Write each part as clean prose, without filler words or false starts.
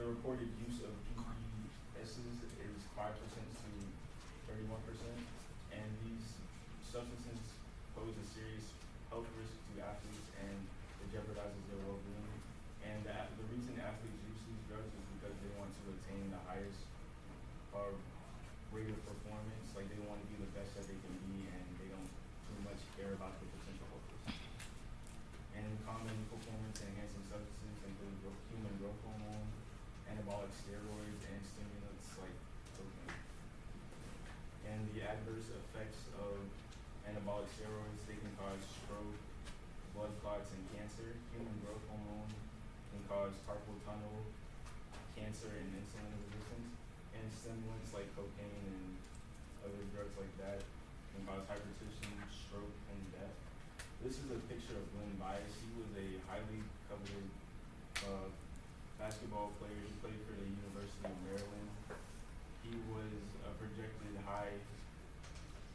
the reported use of PESs is 5% to 31%, and these substances pose a serious health risk to athletes and it jeopardizes their well-being. And the reason athletes use these drugs is because they want to attain the highest rate of performance. Like they want to be the best that they can be, and they don't too much care about the potential health risks. And common performance-enhancing substances include human growth hormone, anabolic steroids, and stimulants like cocaine. And the adverse effects of anabolic steroids, they can cause stroke, blood clots, and cancer. Human growth hormone can cause carpal tunnel, cancer, and insulin resistance. And stimulants like cocaine and other drugs like that can cause hypertension, stroke, and death. This is a picture of Len Bias. He was a highly coveted basketball player. He played for the University of Maryland. He was a projected high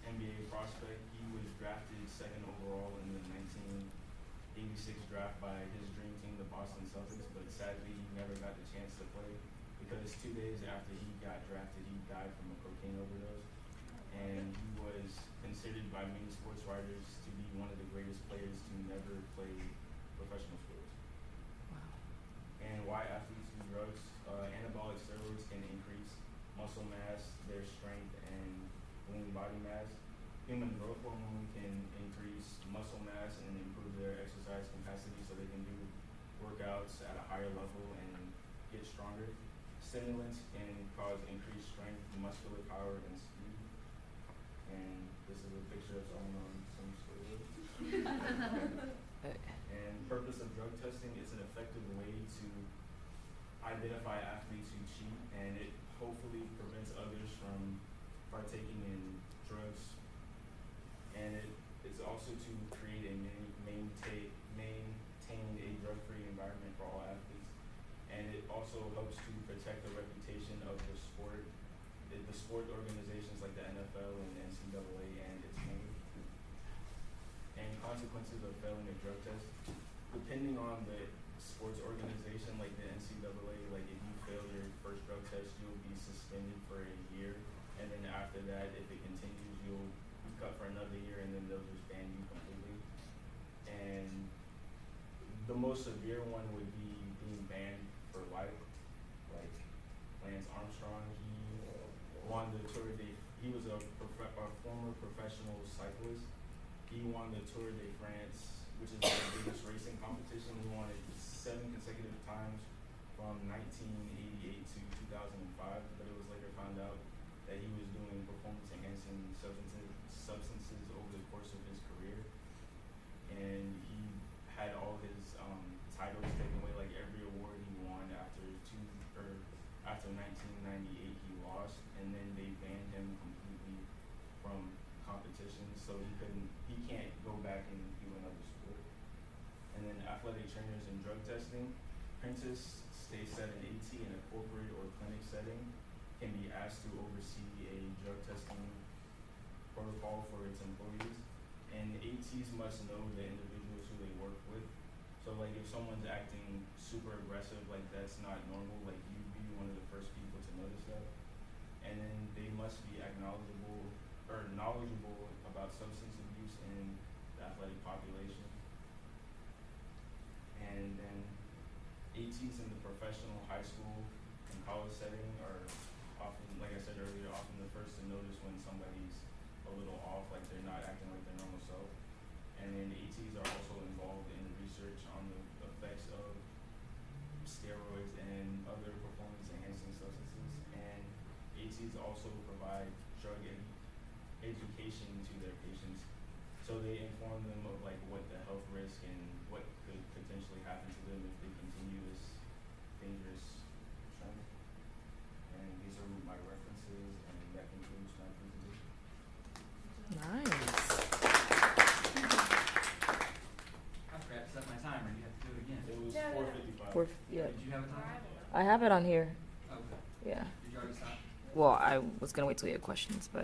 NBA prospect. He was drafted second overall in the 1986 draft by his dream team, the Boston Celtics, but sadly he never got the chance to play because 2 days after he got drafted, he died from a cocaine overdose. And he was considered by many sports writers to be one of the greatest players to never play professional sports. Wow. And why athletes do drugs? Anabolic steroids can increase muscle mass, their strength, and lean body mass. Human growth hormone can increase muscle mass and improve their exercise capacity so they can do workouts at a higher level and get stronger. Stimulants can cause increased strength, muscular power, and speed. And this is a picture of someone on some steroids. And purpose of drug testing is an effective way to identify athletes who cheat, and it hopefully prevents others from partaking in drugs. And it's also to create and maintain a drug-free environment for all athletes. And it also helps to protect the reputation of the sport, the sport organizations like the NFL and the NCAA and its name. And consequences of failing a drug test, depending on the sports organization like the NCAA, like if you fail your first drug test, you'll be suspended for a year. And then after that, if it continues, you'll be cut for another year, and then they'll just ban you completely. And the most severe one would be being banned for life, like Lance Armstrong. He won the Tour de, he was a former professional cyclist. He won the Tour de France, which is the biggest racing competition. He won it 7 consecutive times from 1988 to 2005, but it was later found out that he was doing performance-enhancing substances over the course of his career, and he had all his titles taken away. Like every award he won after 1998, he lost, and then they banned him completely from competition, so he can't go back and do another sport. And then athletic trainers and drug testing. Apprentice states that an AT in a corporate or clinic setting can be asked to oversee a drug testing protocol for its employees. And ATs must know the individuals who they work with. So like if someone's acting super aggressive, like that's not normal, like you'd be one of the first people to notice that. And then they must be knowledgeable about substance abuse in the athletic population. And then ATs in the professional, high school, and college setting are often, like I said earlier, often the first to notice when somebody's a little off, like they're not acting like their normal self. And then ATs are also involved in research on the effects of steroids and other performance-enhancing substances. And ATs also provide drug education to their patients. So they inform them of like what the health risk and what could potentially happen to them if they continue this dangerous trend. And these are my references, and that concludes my presentation. Nice. I forgot to set my timer. You have to do it again. It was No, no, no. 4:55. Yeah. Did you have a timer? I have it on here. Okay. Yeah. Did you already stop? Well, I was gonna wait till you had questions, but